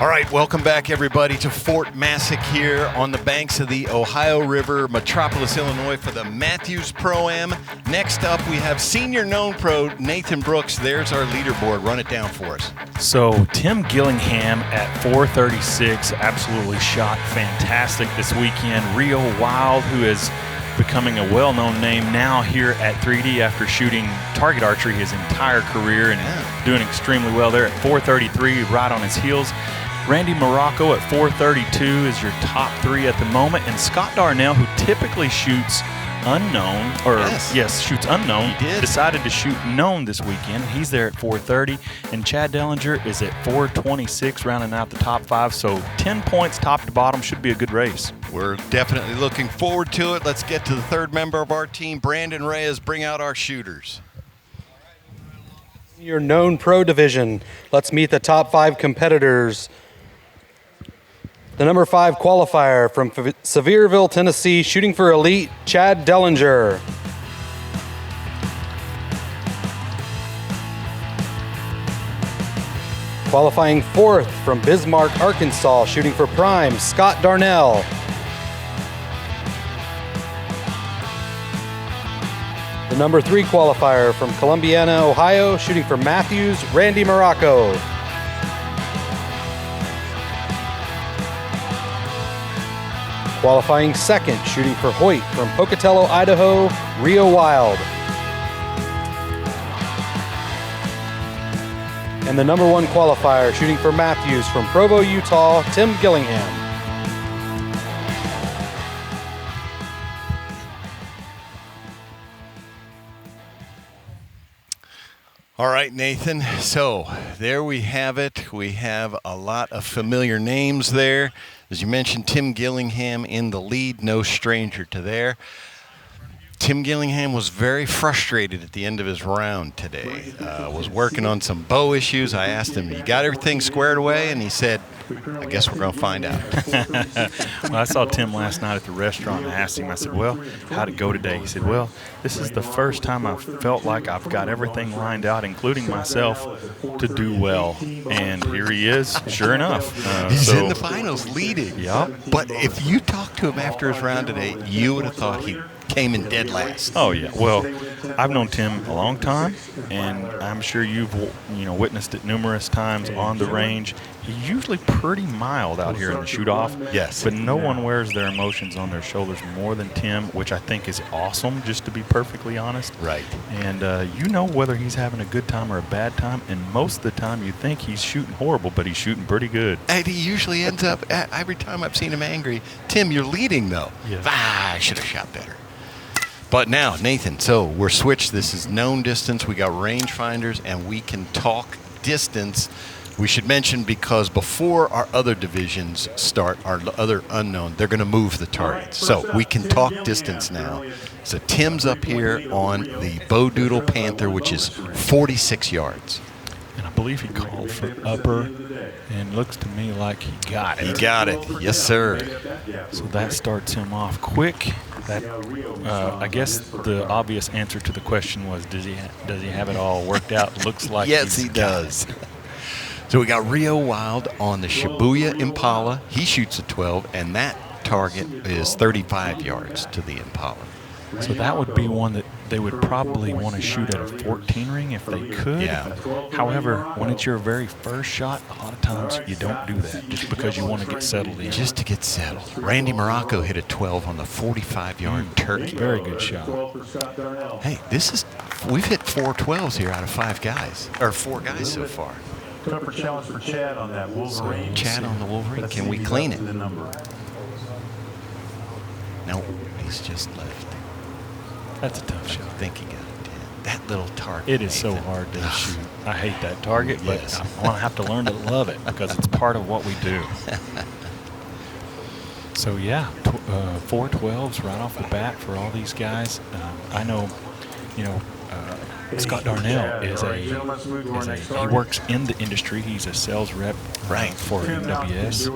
All right, welcome back, everybody, to Fort Massac here on the banks of the Ohio River, Metroolis, Illinois, for the Mathews Pro-Am. Next up, we have senior known pro Nathan Brooks. There's our leaderboard. Run it down for us. So Tim Gillingham at 436 absolutely shot fantastic this weekend. Wilde, who is becoming a well-known name now here at 3D after shooting target archery his entire career and doing extremely well there at 433, right on his heels. Morocco at 432 is your top three at the moment, and Scott Darnell, who typically shoots unknown, shoots unknown, decided to shoot known this weekend. He's there at 430, and Chad Dellinger is at 426, rounding out the top five. So 10 points top to bottom, should be a good race. We're definitely looking forward to it. Let's get to the third member of our team, Brandon Reyes. Bring out our shooters. Your known pro division. Let's meet the top five competitors. The number 5 qualifier from Sevierville, Tennessee, shooting for elite, Chad Dellinger. Qualifying 4th from Bismarck, Arkansas, shooting for prime, Scott Darnell. The number 3 qualifier from Columbiana, Ohio, shooting for Mathews, Morocco. Qualifying 2nd, shooting for Hoyt from Pocatello, Idaho, Wilde. And the number 1 qualifier, shooting for Mathews from Provo, Utah, Tim Gillingham. All right, Nathan. So there we have it. We have a lot of familiar names there. As you mentioned, Tim Gillingham in the lead, no stranger to there. Tim Gillingham was very frustrated at the end of his round today. Was working on some bow issues. I asked him, "You got everything squared away?" And he said, "I guess we're going to find out." Well, I saw Tim last night at the restaurant and I asked him, I said, "Well, how'd it go today?" He said, "Well, this is the first time I've felt like I've got everything lined out, including myself, to do well." And here he is, sure enough. He's in the finals leading. Yep. But if you talked to him after his round today, you would have thought he came in dead last. Oh, yeah. Well, I've known Tim a long time, and I'm sure you've witnessed it numerous times on the range. He's usually pretty mild out here in the shoot-off. Yes. But no one wears their emotions on their shoulders more than Tim, which I think is awesome, just to be perfectly honest. Right. And you know whether he's having a good time or a bad time, and most of the time you think he's shooting horrible, but he's shooting pretty good. And he usually ends up, every time I've seen him angry, "Tim, you're leading, though." Yeah. I should have shot better. But now, Nathan, so we're switched. This is known distance. We got rangefinders, and we can talk distance. We should mention, because before our other divisions start, our other unknown, they're going to move the targets. So we can talk distance now. So Tim's up here on the Bow Doodle Panther, which is 46 yards. And I believe he called for upper, and looks to me like he got it. He got it. Yes, sir. So that starts him off quick. That I guess the obvious answer to the question was, does he have it all worked out? Looks like yes, he does. So we got Wilde on the Shibuya Impala. He shoots a 12, and that target is 35 yards to the Impala. So that would be one that they would probably want to shoot at a 14 ring if they could. Yeah. However, when it's your very first shot, a lot of times you don't do that just because you want to get settled in. Just to get settled. Morocco hit a 12 on the 45-yard turkey. Very good shot. Hey, we've hit 4 12s here out of 5 guys, or 4 guys so far. Tougher challenge for Chad on that Wolverine. So Chad on the Wolverine. Can we clean it? No, he's just left. That's a tough shot. I think he got a 10. That little target. It is so hard to shoot. I hate that target, but Yes. I want to have to learn to love it because it's part of what we do. So, yeah, 4 12s right off the bat for all these guys. I know, Scott Darnell he works in the industry. He's a sales rep Right. for MWS.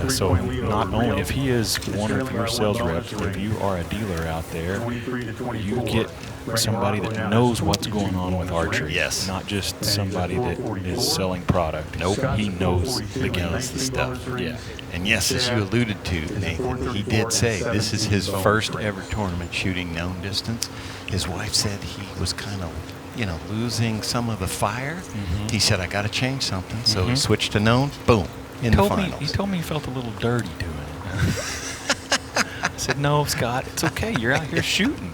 And so not only if he is one of your sales reps, if you are a dealer out there, you get somebody that knows what's going on with archery. Yes. Not just somebody that is selling product. Nope. He knows the game. Knows the stuff. Yeah. And yes, as you alluded to, Nathan, he did say this is his first ever tournament shooting known distance. His wife said he was kind of, losing some of the fire. He said, I got to change something. So he switched to known. Boom. In the finals. He told me he felt a little dirty doing it. I said, no, Scott, it's okay. You're out here shooting.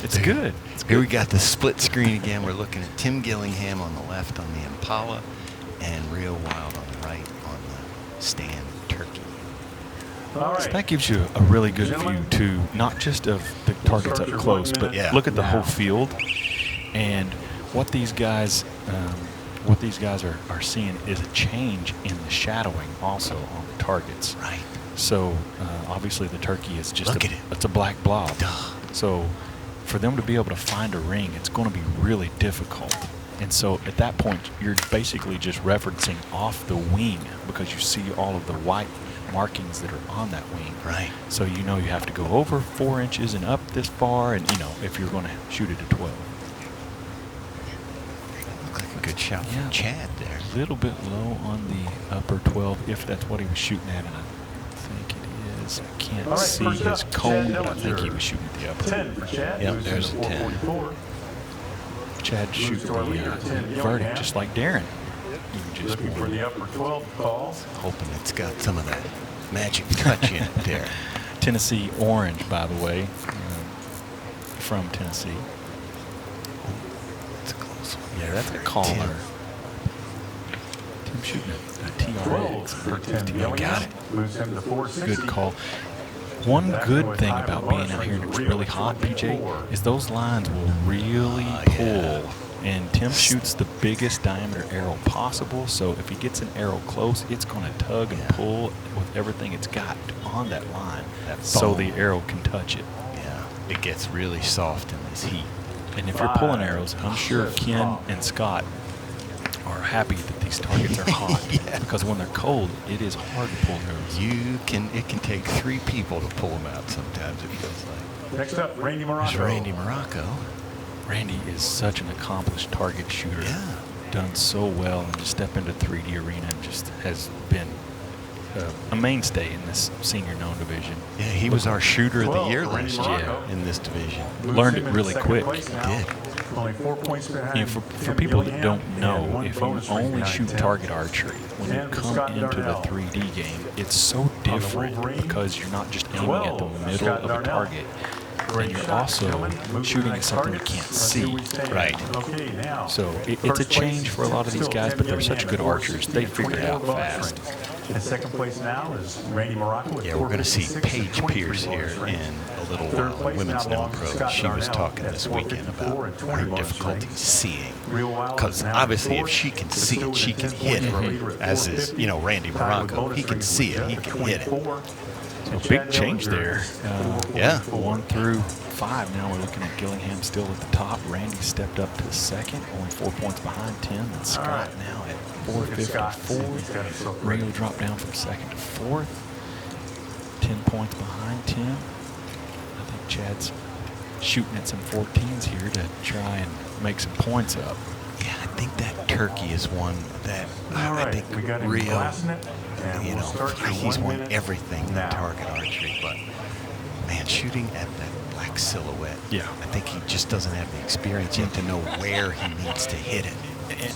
It's good. Here we got the split screen again. We're looking at Tim Gillingham on the left on the Impala and Real Wilde on the right on the stand turkey. All So right. that gives you a really good view, too, not just of the targets up close, but look at the whole field. And what these guys are seeing is a change in the shadowing also on the targets. Right. So obviously the turkey is just Look at it. It's a black blob. Duh. So for them to be able to find a ring, it's going to be really difficult. And so at that point, you're basically just referencing off the wing because you see all of the white markings that are on that wing. Right. So you have to go over 4 inches and up this far, and if you're going to shoot it at 12. Looked like a good shot from Chad there. A little bit low on the upper 12, if that's what he was shooting at, and I think it is. I can't All right, see first his up, cone, Chad but I think he Dellinger. was shooting at the upper. 10 for Chad. Yep, Moves there's to a 10. 444. Chad shooting to our leader, the 10 verdict Gillingham. just like Darren. You just Looking for the upper 12 call. Hoping it's got some of that magic touch in it there. Tennessee orange, by the way, from Tennessee. It's a close one. Yeah, that's a caller. Tim shooting a 12 TRX. for 10 Got Gillingham. it. Moves him to 460. Good call. One good thing about being out here and it's really hot, PJ, is those lines will really pull. And Tim shoots the biggest diameter arrow possible, so if he gets an arrow close, it's going to tug and pull with everything it's got on that line, so the arrow can touch it. Yeah. It gets really soft in this heat. And if you're pulling arrows, I'm sure Ken and Scott are happy that these targets are hot, because when they're cold, it is hard to pull arrows. It can take 3 people to pull them out sometimes, it feels like. Next up, Randy There's Morocco. Randy Morocco. Randy is such an accomplished target shooter. Yeah. Done so well, and to step into 3D arena and just has been a mainstay in this senior known division. Yeah, he was our shooter of the year Randy last year Morocco. in this division. Moves Learned him it into really second quick. place now. Did. Only 4 points behind. For Tim people that Gillingham, don't know, and one if you bonus ring only behind shoot Tim. target archery, when you 10 for come Scott into the Darnell. 3D game, it's so different Wolverine. because you're not just aiming at the 12 for middle Scott of a Darnell. target, and Great you're shot, also gentlemen. Move to shooting the at next something you target. can't Let's see see. where we stand. Right. Okay, now. So it's a first change place, for a lot of these still guys, Tim but they're such Gillingham good at archers. They 460, figure it out 24 bonus fast. ring. In second place now is Randy Morocco with Yeah, we're going to see 456 and Paige 23 Pierce here bonus rings. in a little Third while, place Women's now Known belongs to Pro. Scott She was Darnell talking at this weekend 454 about and 20 her bonus difficulty rings. seeing. Real Wilde Because is now obviously, if fourth, she can but see still it, she within can 10 hit points of our it. leader at As is, 450. Randy Tied with Morocco. bonus He can rings see with it. He Jeff at can hit it. 24. So And big Chad change Dellinger there. is Yeah. 1 through 5. Now we're looking at Gillingham still at the top. Randy stepped up to second, only 4 points behind Tim. And Scott right. now at Look at Scott. 454. He's got himself Ringo ready. dropped down from second to fourth. 10 points behind Tim. I think Chad's shooting at some 14s here to try and make some points up. Yeah, I think that turkey is one that All I right, think we got him real, glassing it, and we'll start your he's 1 won minute everything in now. target archery. But, man, shooting at that black silhouette, Yeah. I think he just doesn't have the experience yet to know where he needs to hit it.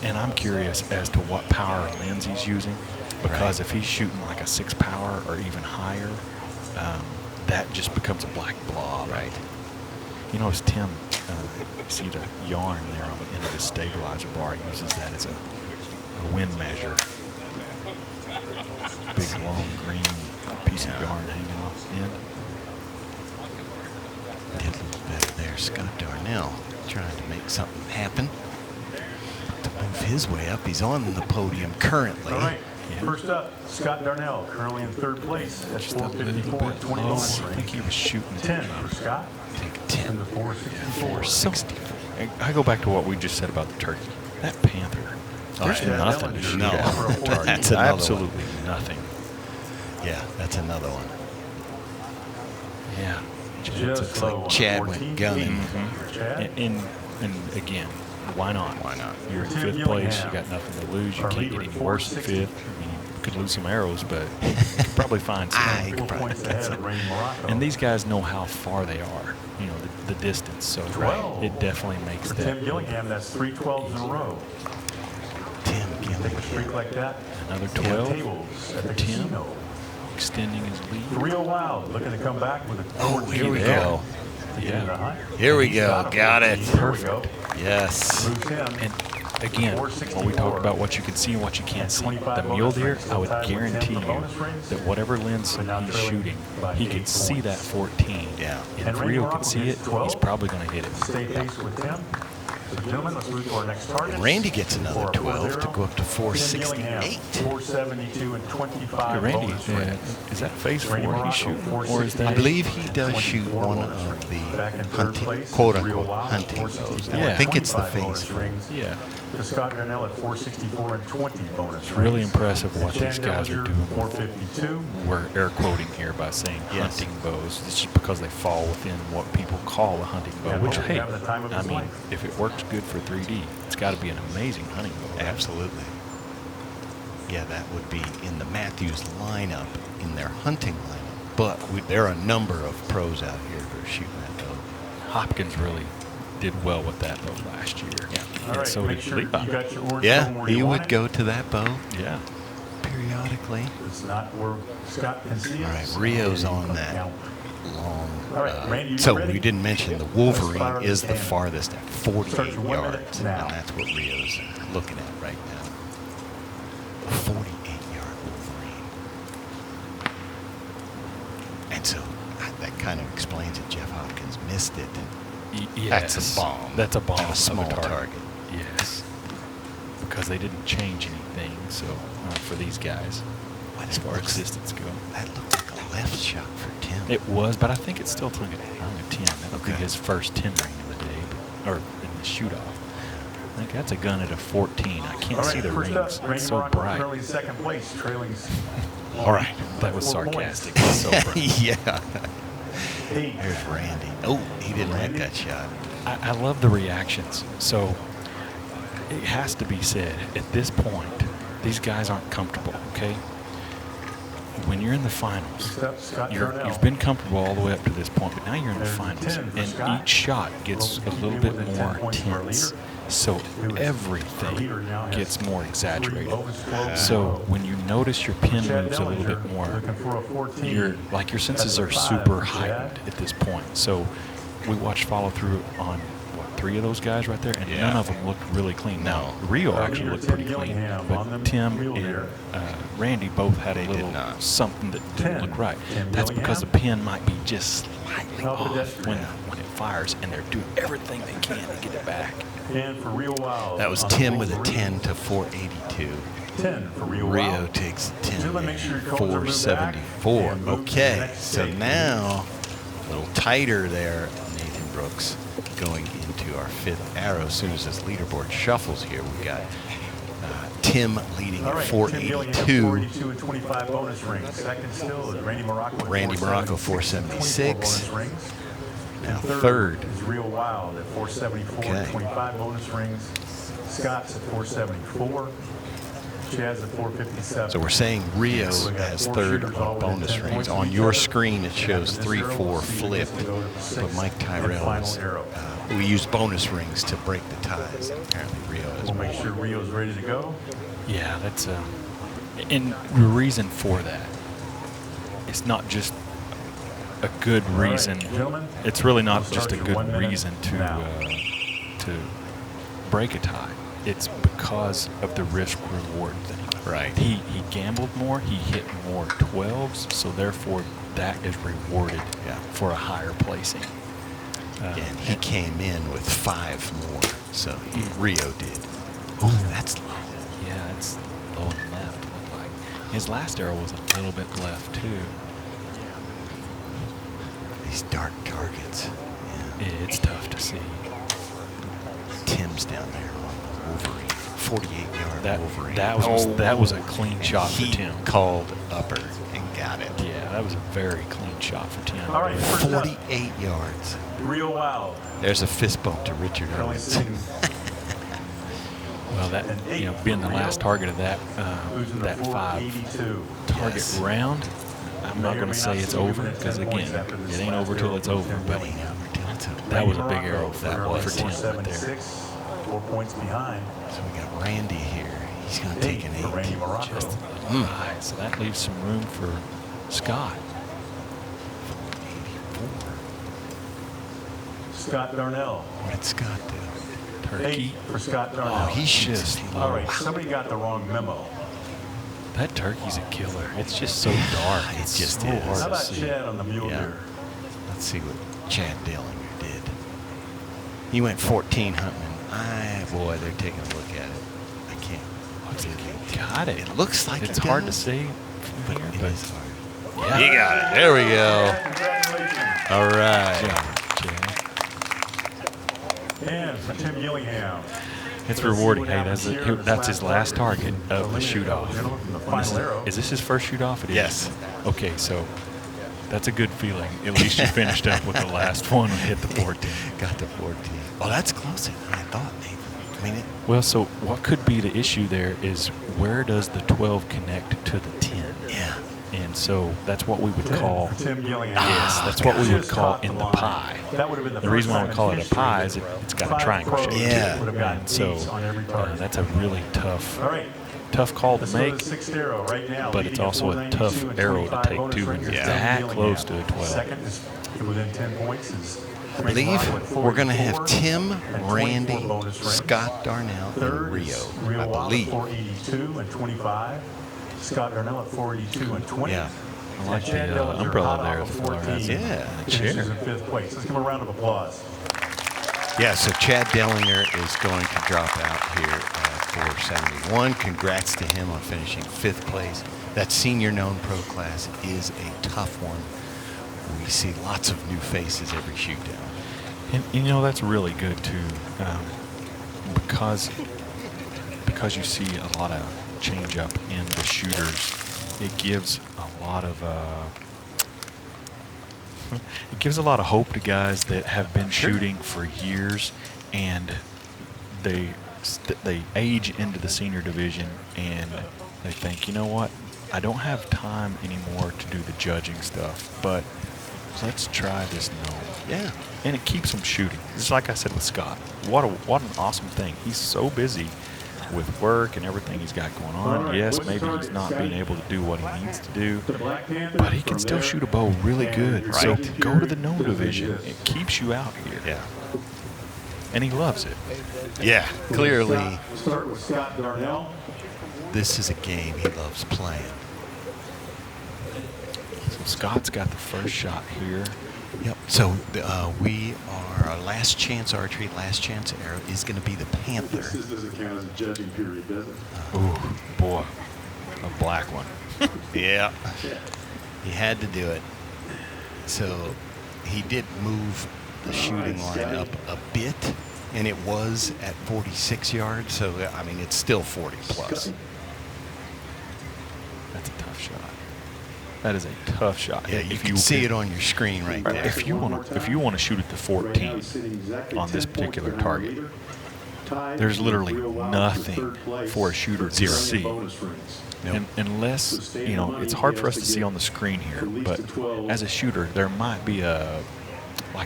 And I'm curious as to what power lens he's using, because Right. if he's shooting like a 6 power or even higher, that just becomes a black blob. Right. You notice Tim, you see the yarn there on the end of his stabilizer bar. He uses that as a wind measure. Big long green piece of yarn hanging off the end. Did a little better there. Scott Darnell trying to make something happen. To move his way up, he's on the podium currently. All right. Yeah. First up, Scott Darnell, currently in third place at Just a little 454 and bit 20 low. bonus I think rings. he was shooting 10 at for Scott. I think And 10. the 464. 464. I go back to what we just said about the turkey. That panther There's yeah. nothing to shoot No. at for a target. That's another one. Absolutely nothing. Yeah, that's another one. Yeah. Just It's low like on Chad 14, went gunning. Chad. and again, why not? Why not? You're in Tim fifth place. Gillingham. You got nothing to lose. You Our can't leader get at any worse than 460. fifth. I mean, you could lose some arrows, but you could probably find some. I could 4 probably points get ahead some. of Rainy Morocco. And these guys know how far they are, you know, the distance. So 12. it definitely makes For that Tim Gillingham, that's 3 12s in a row. Tim Take a streak Gillingham. like that. another Ten 12 tables at for the Tim, casino. extending his lead. Real Wild looking to come back with a Oh, 14 here we to go. Yeah. Here we He's go. got a Got it. 14. Here we go. Yes. Moves him. And again, when we talk about what you can see and what you can't see, the mule deer, I would guarantee you that whatever lens he's shooting, he could see that 14. Yeah. And if Rio can see it, he's probably going to hit it. Stay pace with Tim. So, gentlemen, let's move to our next target. Randy gets another For a 12 to go up to Tim Gillingham, 468. 472 and 25 Hey, Randy, bonus rings. is that phase 4 Randy he's Morocco, shooting? Or is 468. I that believe he does 24 shoot one bonus of rings. Back in the third hunting, place, quote Real unquote, Wild, hunting 464, bows. Yeah. I think it's the 25 phase bonus 4. rings. Yeah. To Scott Darnell at 464 and 20 bonus rings. Really impressive what Chad these guys are Dellinger, doing. 452. We're air quoting here by saying Yes. hunting bows. It's just because they fall within what people call a hunting bow, And which, hopefully hey, having the time of I his mean, life. if it works good for 3D, it's got to be an amazing hunting bow. Right? Absolutely. Yeah, that would be in the Mathews lineup, in their hunting lineup. But there are a number of pros out here who are shooting that bow. Hopkins really did well with that bow last year. Yeah. All And right, so make did sure you Levi. got your orange Yeah, phone where he you would want go to that bow Yeah. periodically. it. It's not where Scott can see it. All right, so Rio's you on can that count. long. All right, Randy, you so ready? we didn't mention the Let's fire Wolverine is the the cannon. farthest at 48 Start your 1 minute yards, now. and that's what Rio's looking at right now. 48-yard Wolverine. And so that kind of explains it. Jeff Hopkins missed it. Yes. That's a bomb. That's a bomb. And a of small target. target. Yes. Because they didn't change anything, so for these guys, Well, as that far as looks- distance go. That looked like a left shot for Tim. It was, but I think it still took a 10. That would be Okay. his first 10 ring of the day, or in the shoot-off. I think that's a gun at a 14. I can't All see right, the first rings. up, Randy It's so Morocco bright. currently in second place, trailing. All right. That was 4 sarcastic. points. It's so bright. Yeah. Eight. There's Randy. Oh, he didn't Randy? make that shot. I love the reactions. So it has to be said, at this point, these guys aren't comfortable, okay? When you're in the finals, Scott you've Darnell. been comfortable all the way up to this point, but now you're in the There's finals, 10 for and Scott. each shot gets a little bit more tense. So everything gets more exaggerated. So when you notice your pin Chad moves a little bit Dellinger more, looking for a 14. your senses are That's a 5 super for heightened Chad. at this point. So we watched follow through on what, 3 of those guys right there, and Yeah. none of them looked really clean. Now No. Rio actually looked pretty clean, Gillingham on them but Tim wheel and there. Randy both had They a did little not. something that didn't 10. look right. Tim That's because the Gillingham. pin might be just slightly Top off pedestrian. when it fires, and they're doing everything they can to get it back. And for Real Wild. That was on the Tim with a Wolverine. 10 to 482. 10 for Real Rio Wild. takes 10 Gentlemen, make sure your cones are moved back 474. and move to the Okay, next so stage. now a little tighter there, Nathan Brooks going into our 5th arrow. As soon as this leaderboard shuffles here, we got Tim leading All at right, Tim Gillingham, 482. 482 and 25 bonus rings. Second still is Randy Morocco. at Randy Morocco, 476, 476. 24 bonus rings. Now And third. is Real Wild at 474 and Okay. 25 bonus rings. Scott's at 474. Chad's at 457. So we're saying Rio So we got has 4 third shooters all on within bonus 10 rings. points of On each your other. screen, it shows After this 3, arrow, 4 so you flipped. get to go to the But sixth Mike and Tyrell final is, arrow. we use bonus rings to break the ties. Apparently Rio has We'll make more. sure Rio's ready to go. Yeah, that's and the reason for that, it's not just a good All right, reason. gentlemen, It's really we'll not start just a your good 1 minute reason now. to break a tie. It's because of the risk reward thing. Right. He gambled more. He hit more 12s, so therefore that is rewarded Yeah. for a higher placing. And he came in with 5 more. So Rio did. Ooh, that's low. Yeah, it's low and left. Looked like his last arrow was a little bit left too. These dark targets. Yeah. It's tough to see. Tim's down there on the Wolverine. 48-yard That overhand. that was a clean shot for He Tim. called upper and got it. Yeah, that was a very clean shot for Tim. All right, first up, 48 yards. Real Wilde. There's a fist bump to Richard Currently Owens. sitting Well, that being the last target of that who's in the that 482. target Yes. round, I'm not going to say it's over because again, it ain't over till it's over. But that was a big arrow for Tim right there. 4 points behind. So we got Randy here. He's going to take an 8 for Randy 8. Morocco. All right, so that leaves some room for Scott. 84. Scott Darnell. What did Scott do? 8 Turkey. for Scott Oh, Darnell. he shoots. All right, somebody got the wrong memo. That turkey's a killer. It's just so dark. It It's just so is. hard How to about see. Chad on the mule Yeah. deer? Let's see what Chad Dellinger did. He went 14 hunting. Boy, they're taking a look at it. I can't. Got it. It looks like It's he hard to does, see but from it here, is hard. but You got it. There we go. Congratulations. All right. Chad. And for Tim Gillingham. It's rewarding. Hey, that's his last target of the shoot-off. Is this his first shoot-off? It is. Yes. Okay, so that's a good feeling. At least you finished up with the last one and hit the 14. Got the 14. Oh, that's closer than I thought, Nathan. I mean, Well, so what could be the issue there is where does the 12 connect to the 10? yeah. And so that's what we would call, Tim Gillingham. yes, that's what we would Just call caught in the line. pie. That would have been the The reason first why we time call in it a pie is history it's got a five triangle pros shape. Yeah. would have gotten And so eights on every target. that's a really tough All right. tough call to Let's go to make, the sixth arrow right now, but leading it's at also a 492 tough and arrow to 25 take bonus too when ringers. you're Tim that Gillingham. close to a 12. Second is within 10 points is I believe we're going to have Tim, and Randy, 24 bonus rings. Scott Darnell, and Third Rio. is Real I Wilde believe. at 482 and 25. Scott Darnell at 482 and 20. Yeah. I like And Chad the Dellinger umbrella hot there. off The of floor 14. has Yeah. the Finishes chair. in fifth place. Let's give him a round of applause. Yeah, so Chad Dellinger is going to drop out here at 471. Congrats to him on finishing 5th place. That senior known pro class is a tough one. We see lots of new faces every shoot down. And you know that's really good too, because you see a lot of change up in the shooters. It gives a lot of hope to guys that have been shooting for years, and they age into the senior division and they think, you know what, I don't have time anymore to do the judging stuff, but let's try this gnome. Yeah. And it keeps him shooting. Just like I said with Scott. What an awesome thing. He's so busy with work and everything he's got going on. Yes, maybe he's not being able to do what he needs to do, but he can still shoot a bow really good. So Right. go to the gnome division. It keeps you out here. Yeah. And he loves it. Yeah. Clearly, Start with Scott Darnell. this is a game he loves playing. So Scott's got the first shot here. Yep. So our last chance archery, last chance arrow is going to be the Panther. This doesn't count as a judging period, does it? Ooh, boy. A black one. Yeah. He had to do it. So he did move the shooting line up a bit, and it was at 46 yards. So, I mean, it's still 40 plus. That's a tough shot. That is a tough shot. Yeah, you can see it on your screen right there. If you want to shoot at the 14 on this particular target, there's literally nothing for a shooter to see. And unless, it's hard for us to see on the screen here, but as a shooter, there might be a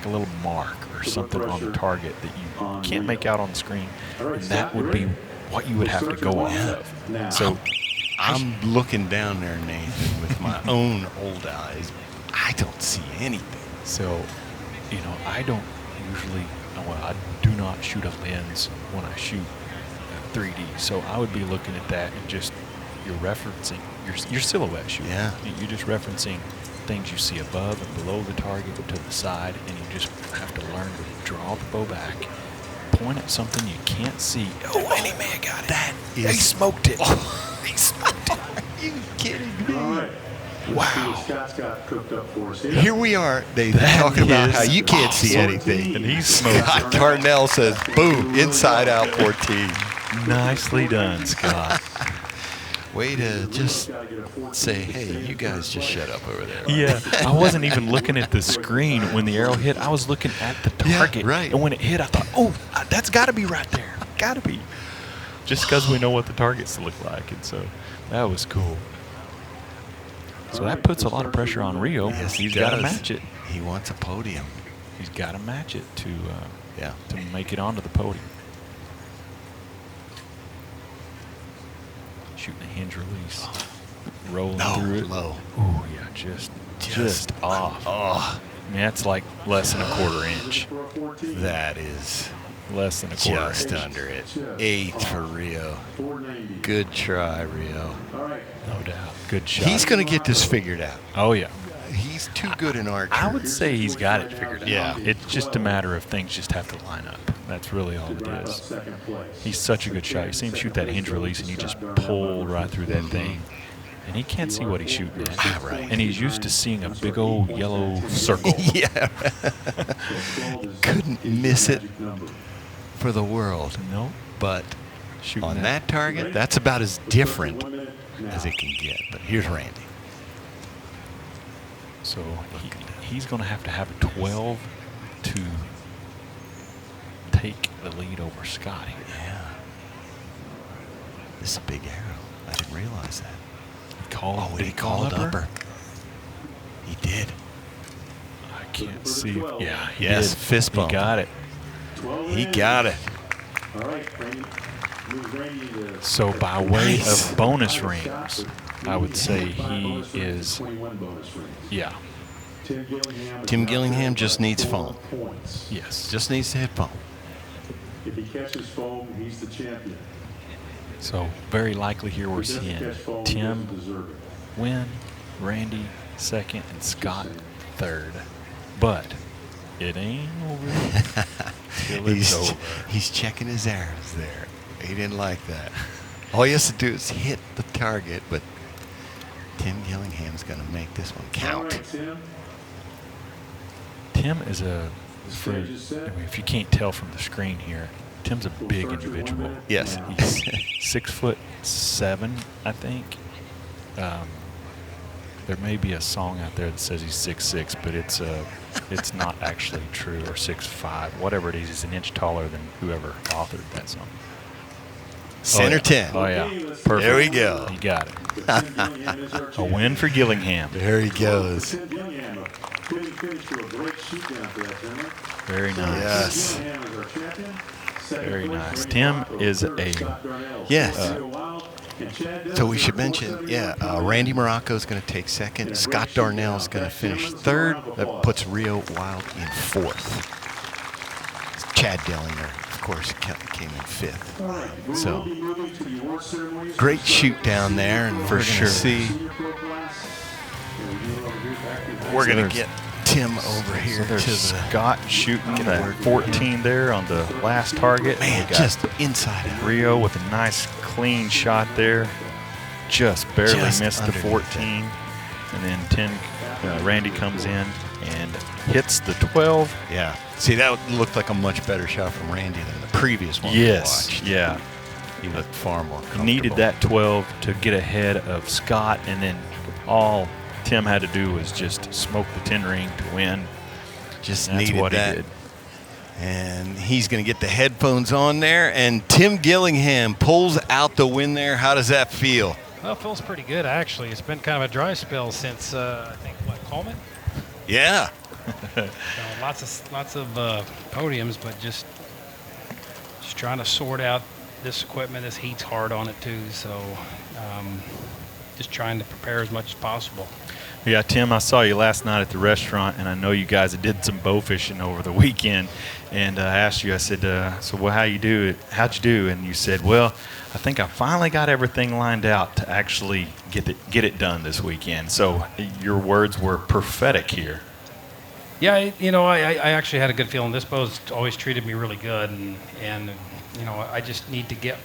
little mark or something on the target that you can't make out on the screen, and that would be what you would have to go off of. So I'm looking down there, Nathan, with my own old eyes. I don't see anything. So, I don't usually, I do not shoot a lens when I shoot 3D. So I would be looking at that and just, you're referencing your silhouette shooting. Yeah. You're just referencing things you see above and below the target to the side, and you just have to learn to draw the bow back, point at something you can't see. Oh, any man got it. That is. He smoked it. He smoked it. Are you kidding me? All right. Wow. Scott's got cooked up for us here. Here we are, Dave, That talking about is how you can't see awesome. anything. And he's smoked. Scott Darnell says, boom, inside out 14. Nicely done, Scott. Way to just say, hey, you guys just shut up over there. Yeah, I wasn't even looking at the screen when the arrow hit. I was looking at the target. Yeah, right. And when it hit, I thought, oh, that's got to be right there. Got to be. Just because we know what the targets look like. And so that was cool. So that puts a lot of pressure on Rio. Yes, He's got to match it. He wants a podium. He's got to match it to To make it onto the podium. Shooting a hinge release. Rolling through it. Low. Ooh, yeah, just off. Oh, I mean, that's like less than a quarter inch. that is Less than a quarter just inch. under it. 8th for Rio. 490. Good try, Rio. All right. No doubt. Good shot. He's going to get this figured out. Oh, yeah. He's too good in archery. I would say he's got it figured out. Yeah. It's just a matter of things just have to line up. That's really all it Wrap up is. second place. He's such a good shot. You see him shoot that hinge release, and he just pulled right through that thing. And he can't see what he's shooting at. Right. And he's used to seeing a big old yellow circle. Yeah. Couldn't miss it for the world. No, But shooting on that target, that's about as different as it can get. But here's Randy. So he's going to have a 12 to take the lead over Scott here. Yeah. This is a big arrow. I didn't realize that. Did he call upper? He did. I can't see. Yeah, he Yes, did. fist bump. He got it. He got it. All right, Randy. Move Randy to So by way Nice. of bonus rings, I would say he is, 21 bonus rings. yeah, Tim Gillingham just needs foam. Points. yes. Just needs to hit foam. If he catches foam, he's the champion. So very likely here we're If he doesn't seeing catch foam, he Tim doesn't deserve it. win, Randy second, and Scott third. But it ain't over till it's over. He's checking his arrows there. He didn't like that. All he has to do is hit the target, but Tim Gillingham's going to make this one All count. right, Tim. Tim is The stage is set. I mean, if you can't tell from the screen here, Tim's a big start your 1 individual. minute. Yes. He's 6'7", I think. There may be a song out there that says he's 6'6", but it's not actually true, or 6'5", whatever it is. He's an inch taller than whoever authored that song. Center 10. Oh yeah, perfect. There we go. You got it. Tim Gillingham is our A champion. win for Gillingham. There he goes. Tim Gillingham, a fitting finish to a great shoot down for that gentleman. Very nice. Yes. Tim Gillingham is our champion. Second Very place, nice. Randy Tim Morocco. is Third, a- Scott Darnell. Yes. Wilde, and Chad So we Dellinger, should mention, 478. Randy Morocco is going to take second. Scott Darnell is going to finish third. That puts Rio Wilde in fourth. Chad Dellinger, of course, came in fifth. All right, we So, will be moving to the award ceremonies. great shoot down there, and For we're going sure. to see. Senior pro class. And we will over here back to the We're going there's- to get Tim over here So there's to the Scott shooting that 14 there on the last target. man, We got just inside out. Rio with a nice clean shot there. Just barely Just missed the underneath 14. And then Randy comes in and hits the 12. Yeah. See, that looked like a much better shot from Randy than the previous one. Yes, we watched. yeah. He looked far more He comfortable. needed that 12 to get ahead of Scott, and then all Tim had to do was just smoke the 10 ring to win. Just And that's needed what that. he did. And he's going to get the headphones on there. And Tim Gillingham pulls out the win there. How does that feel? Well, it feels pretty good, actually. It's been kind of a dry spell since, I think, Coleman? Yeah. Lots of podiums, but just trying to sort out this equipment. This heat's hard on it, too. So just trying to prepare as much as possible. Yeah, Tim, I saw you last night at the restaurant, and I know you guys did some bow fishing over the weekend. And I asked you, I said, so well, how'd you do? And you said, well, I think I finally got everything lined out to actually get it done this weekend. So your words were prophetic here. Yeah, I actually had a good feeling. This bow's always treated me really good, and I just need to get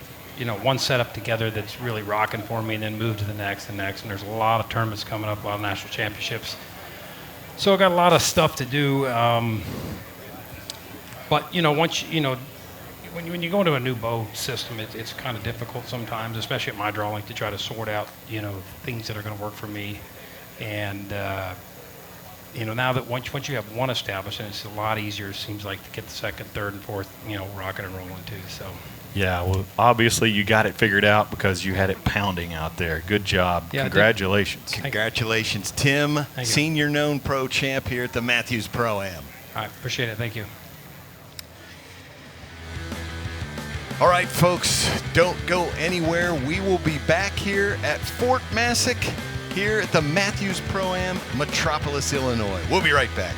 one setup together that's really rocking for me, and then move to the next and next. And there's a lot of tournaments coming up, a lot of national championships. So I got a lot of stuff to do. But once when you go into a new bow system, it's kind of difficult sometimes, especially at my drawing, to try to sort out, things that are going to work for me. And, now that once you have one established, and it's a lot easier, it seems like, to get the second, third, and fourth, rocking and rolling too. So. Yeah, well, obviously you got it figured out because you had it pounding out there. Good job. Yeah, Congratulations. Congratulations, Tim, senior known pro champ here at the Mathews Pro-Am. I appreciate it. Thank you. All right, folks, don't go anywhere. We will be back here at Fort Massac here at the Mathews Pro-Am, Metroolis, Illinois. We'll be right back.